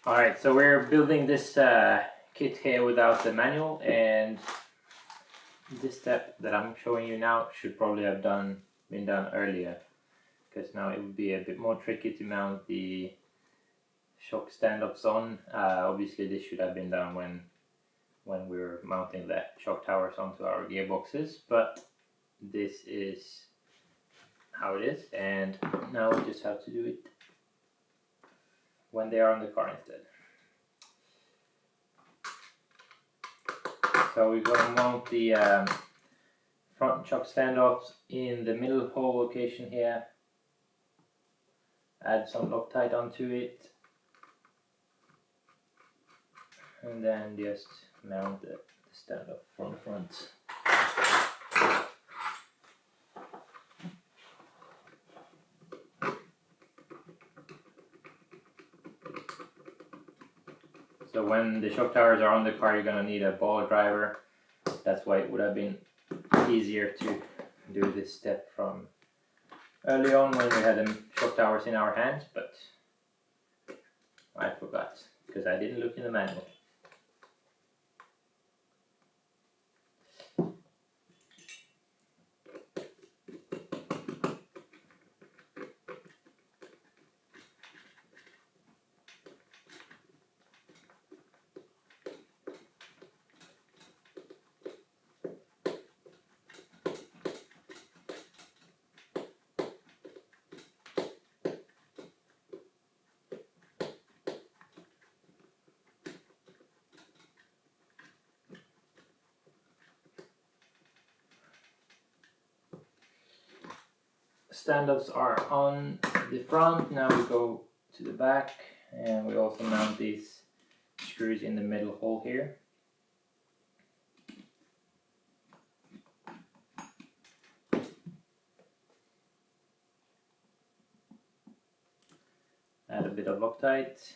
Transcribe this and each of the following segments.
Alright, so we're building this kit here without the manual, and this step that I'm showing you now should probably have been done earlier, because now it would be a bit more tricky to mount the shock stand-ups on. Obviously this should have been done when we were mounting the shock towers onto our gearboxes, but this is how it is, and now we just have to do it when they are on the car instead. So we're going to mount the front shock standoffs in the middle hole location here. Add some Loctite onto it, and then just mount the standoff from the front. So when the shock towers are on the car, you're going to need a ball driver. That's why it would have been easier to do this step from early on when we had the shock towers in our hands, but I forgot because I didn't look in the manual. Stand-ups are on the front. Now we go to the back, and we also mount these screws in the middle hole here. Add a bit of Loctite.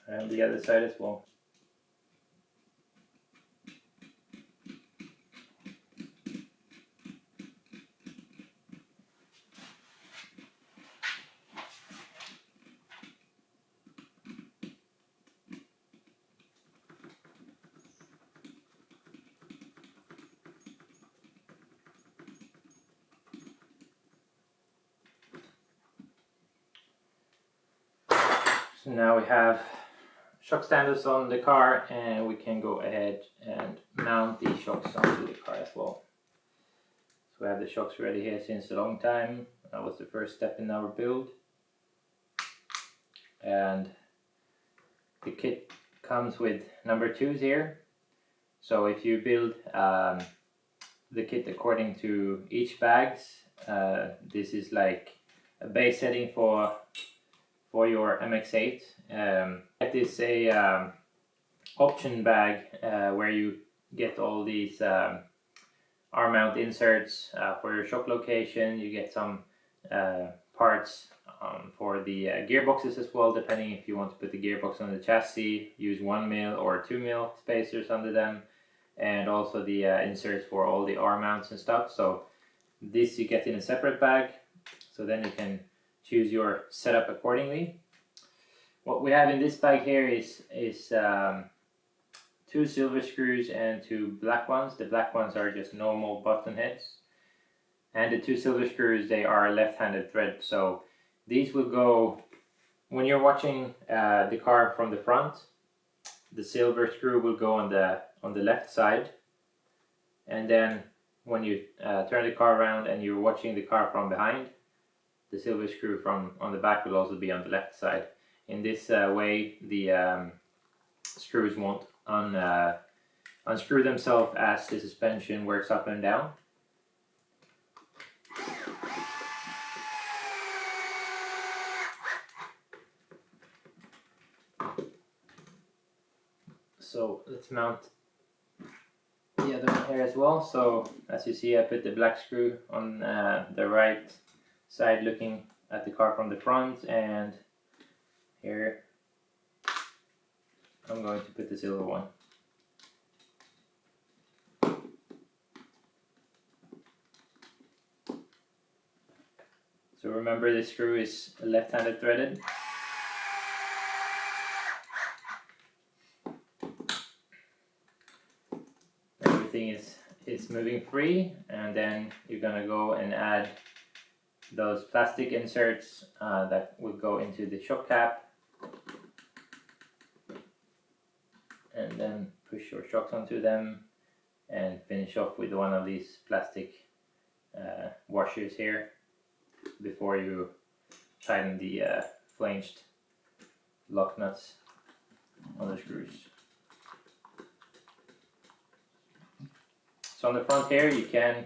And the other side as well. So now we have shock standers on the car, and we can go ahead and mount the shocks onto the car as well. So we have the shocks ready here since a long time. That was the first step in our build. And the kit comes with number 2s here. So if you build the kit according to each bags, this is like a base setting for your MX-8. It is a option bag where you get all these R-mount inserts for your shock location. You get some parts for the gearboxes as well, depending if you want to put the gearbox on the chassis. Use 1mm or 2mm spacers under them, and also the inserts for all the R-mounts and stuff. So this you get in a separate bag, so then you can choose your setup accordingly. What we have in this bag here is 2 silver screws and 2 black ones. The black ones are just normal button heads, and the 2 silver screws, they are left-handed thread. So these will go, when you're watching the car from the front, the silver screw will go on the left side, and then when you turn the car around and you're watching the car from behind, the silver screw from on the back will also be on the left side. In this way, the screws won't unscrew themselves as the suspension works up and down. So let's mount the other one here as well. So as you see, I put the black screw on the right side looking at the car from the front, and here I'm going to put the silver one. So remember, this screw is left-handed threaded. Everything is moving free, and then you're gonna go and add those plastic inserts that will go into the shock cap, and then push your shocks onto them and finish off with one of these plastic washers here before you tighten the flanged lock nuts on the screws. So on the front here you can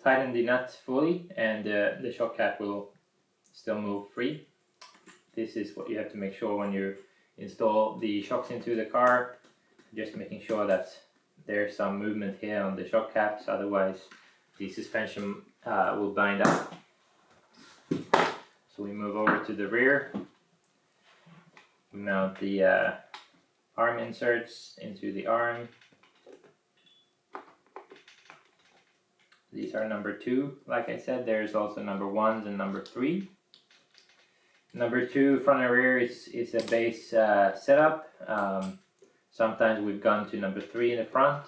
tighten the nut fully, and the shock cap will still move free. This is what you have to make sure when you install the shocks into the car, just making sure that there's some movement here on the shock caps, otherwise the suspension will bind up. So we move over to the rear. We mount the arm inserts into the arm. These are number 2, like I said. There's also number 1s and number 3. Number 2 front and rear is a base setup. Sometimes we've gone to number 3 in the front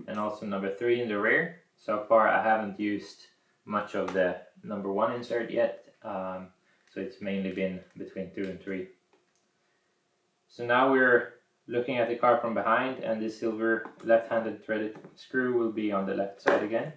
and also number 3 in the rear. So far I haven't used much of the number 1 insert yet, so it's mainly been between 2 and 3. So now we're looking at the car from behind, and this silver left-handed threaded screw will be on the left side again.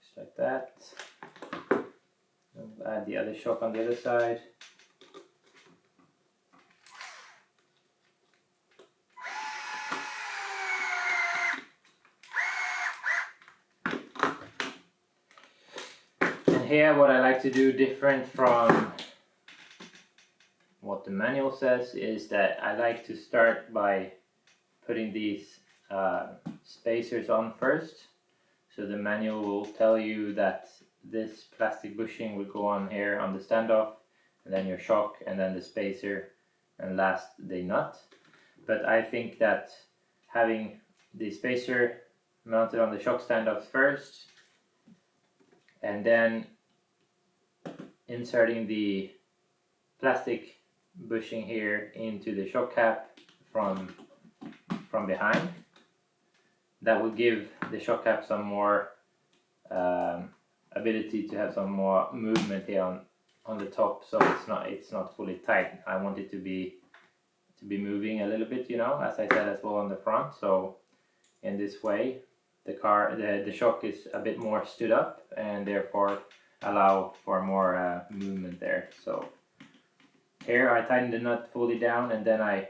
Just like that. We'll add the other shock on the other side. Here what I like to do different from what the manual says is that I like to start by putting these spacers on first. So the manual will tell you that this plastic bushing will go on here on the standoff, and then your shock, and then the spacer, and last the nut. But I think that having the spacer mounted on the shock standoff first, and then inserting the plastic bushing here into the shock cap from behind, that will give the shock cap some more ability to have some more movement here on the top, so it's not fully tight. I want it to be moving a little bit, you know, as I said as well on the front. So in this way the shock is a bit more stood up, and therefore allow for more movement there. So here I tighten the nut fully down, and then I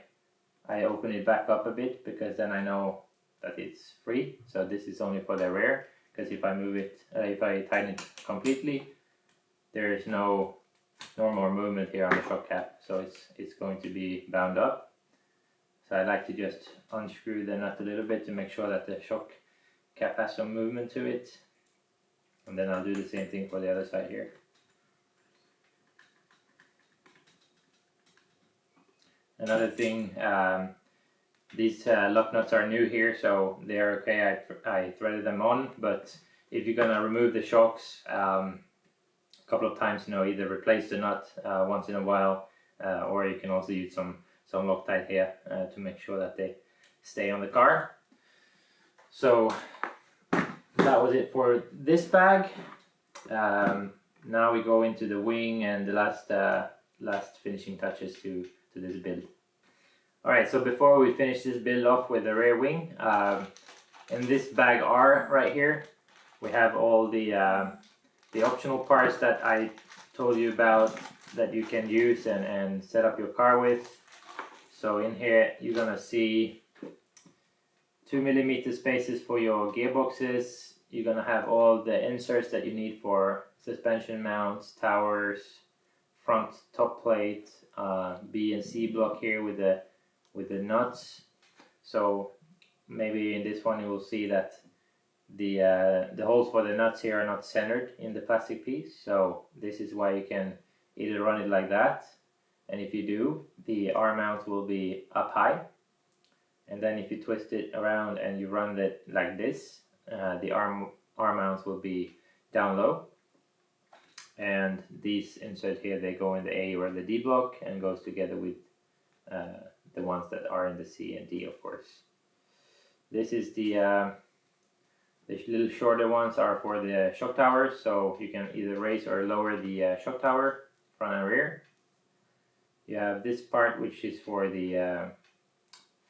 open it back up a bit, because then I know that it's free. So this is only for the rear, because if I move it, if I tighten it completely, there is no more movement here on the shock cap, so it's going to be bound up. So I like to just unscrew the nut a little bit to make sure that the shock cap has some movement to it. And then I'll do the same thing for the other side here. Another thing, these lock nuts are new here, so they're okay. I threaded them on, but if you're gonna remove the shocks a couple of times, you know, either replace the nut once in a while, or you can also use some Loctite here to make sure that they stay on the car. So that was it for this bag. Now we go into the wing and the last finishing touches to this build. Alright, so before we finish this build off with the rear wing, in this bag R right here, we have all the optional parts that I told you about that you can use and set up your car with. So in here you're gonna see 2mm spaces for your gearboxes. You're gonna have all the inserts that you need for suspension mounts, towers, front top plate, B and C block here with the nuts. So maybe in this one you will see that the holes for the nuts here are not centered in the plastic piece. So this is why you can either run it like that, and if you do, the R mount will be up high. And then if you twist it around and you run it like this, the R mounts will be down low. And these inserts here, they go in the A or the D block and goes together with the ones that are in the C and D, of course. This is the little shorter ones are for the shock towers, so you can either raise or lower the shock tower, front and rear. You have this part which is for the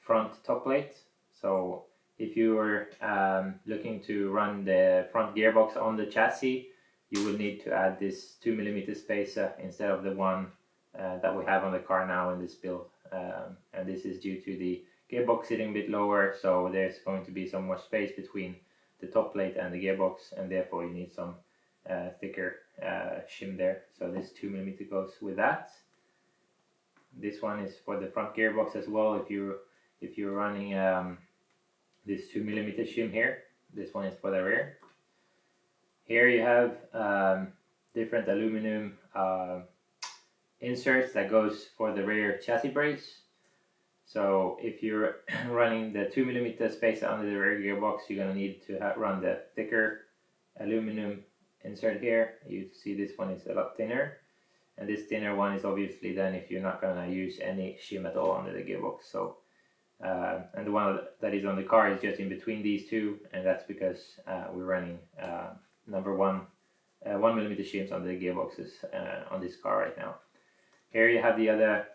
front top plate. So if you were looking to run the front gearbox on the chassis, you will need to add this 2mm spacer instead of the one that we have on the car now in this build. And this is due to the gearbox sitting a bit lower, so there's going to be some more space between the top plate and the gearbox, and therefore you need some thicker shim there. So this 2mm goes with that. This one is for the front gearbox as well. If you're running this 2mm shim here, this one is for the rear. Here you have different aluminum inserts that goes for the rear chassis brace. So if you're running the 2mm spacer under the rear gearbox, you're going to need to run the thicker aluminum insert here. You see this one is a lot thinner, and this thinner one is obviously then if you're not going to use any shim at all under the gearbox. So and the one that is on the car is just in between these two, and that's because we're running number 1mm shims under the gearboxes on this car right now. Here you have the other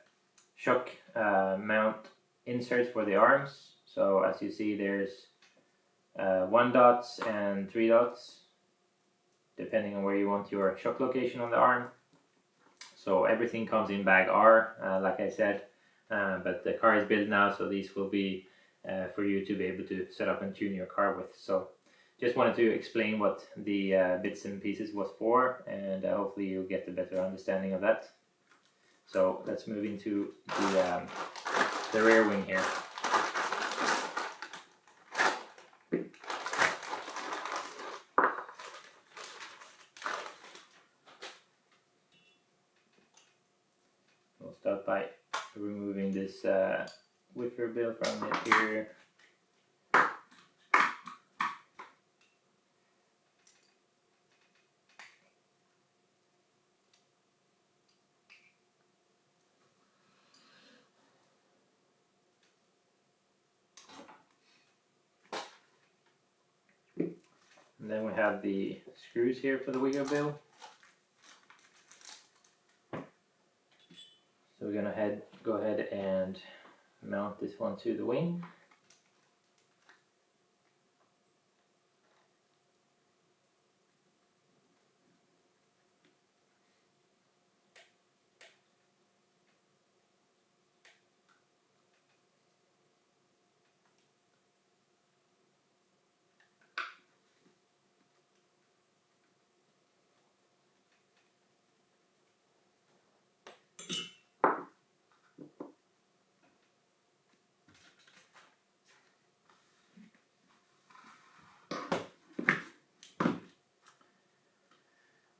shock mount inserts for the arms. So as you see, there's 1 dots and 3 dots depending on where you want your shock location on the arm. So everything comes in bag R, like I said, but the car is built now, so these will be for you to be able to set up and tune your car with. So just wanted to explain what the bits and pieces was for, and hopefully you'll get a better understanding of that. So let's move into the rear wing here. We'll start by removing this wicker bill from it here. And then we have the screws here for the wicker bill. So we're gonna go ahead and mount this one to the wing.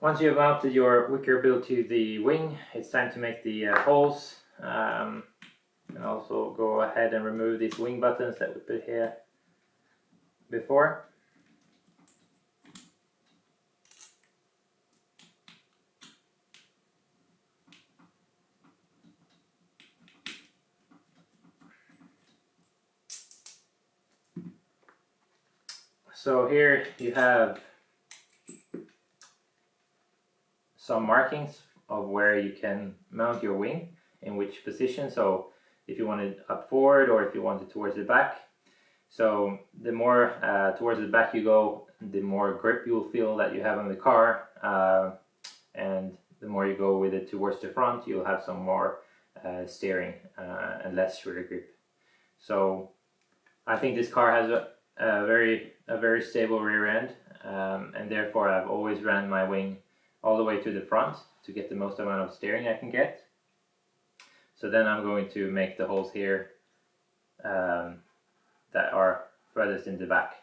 Once you have mounted your wicker bill to the wing, it's time to make the holes. And also go ahead and remove these wing buttons that we put here before. So here you have some markings of where you can mount your wing, in which position. So if you want it up forward or if you want it towards the back. So the more towards the back you go, the more grip you'll feel that you have on the car, and the more you go with it towards the front, you'll have some more steering and less rear grip. So I think this car has a very stable rear end, and therefore I've always ran my wing all the way to the front to get the most amount of steering I can get. So then I'm going to make the holes here that are furthest in the back.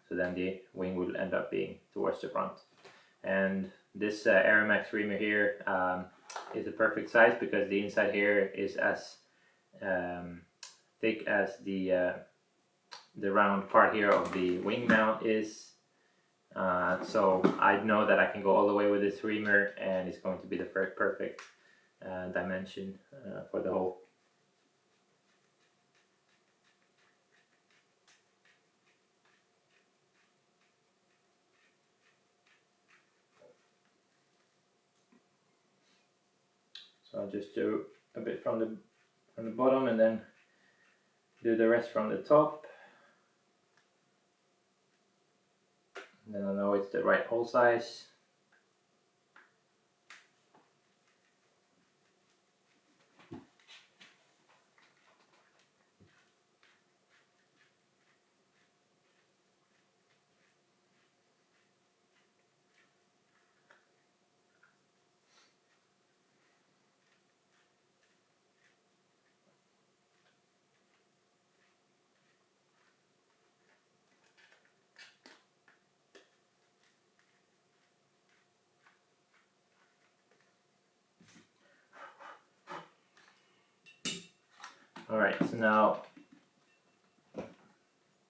So then the wing will end up being towards the front. And this Aeromax reamer here is a perfect size because the inside here is as thick as the round part here of the wing mount is. So I know that I can go all the way with this reamer, and it's going to be the perfect dimension for the hole. So I'll just do a bit from the bottom and then do the rest from the top. And then I know it's the right hole size. Alright, so now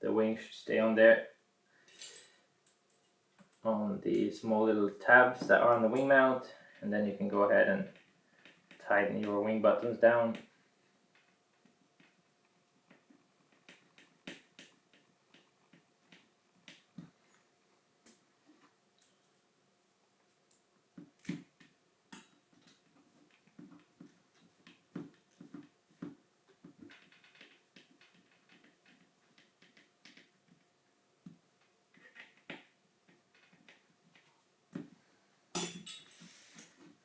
the wing should stay on there, on the small little tabs that are on the wing mount, and then you can go ahead and tighten your wing buttons down.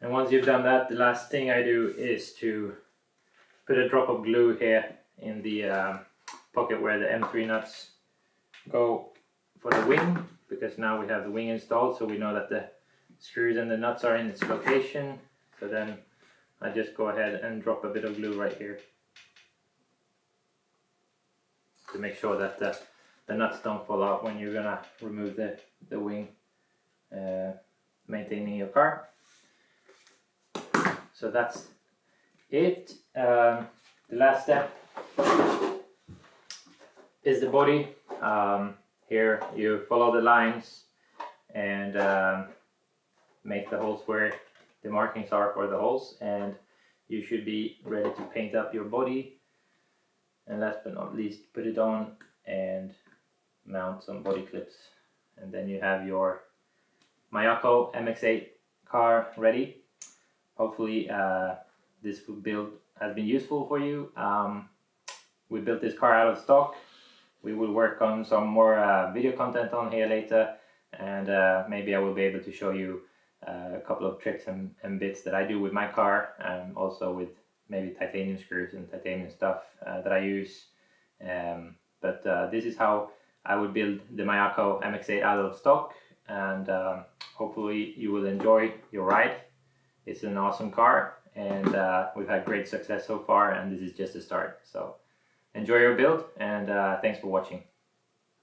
And once you've done that, the last thing I do is to put a drop of glue here in the pocket where the M3 nuts go for the wing, because now we have the wing installed, so we know that the screws and the nuts are in its location. So then I just go ahead and drop a bit of glue right here to make sure that the nuts don't fall out when you're gonna remove the wing, maintaining your car. So that's it. The last step is the body. Here you follow the lines and make the holes where the markings are for the holes, and you should be ready to paint up your body. And last but not least, put it on and mount some body clips, and then you have your Mayako MX-8 car ready. Hopefully this build has been useful for you. We built this car out of stock. We will work on some more video content on here later, and maybe I will be able to show you a couple of tricks and bits that I do with my car, and also with maybe titanium screws and titanium stuff that I use. But this is how I would build the Mayako MX-8 out of stock, and hopefully you will enjoy your ride. It's an awesome car, and we've had great success so far, and this is just a start. So enjoy your build, and thanks for watching.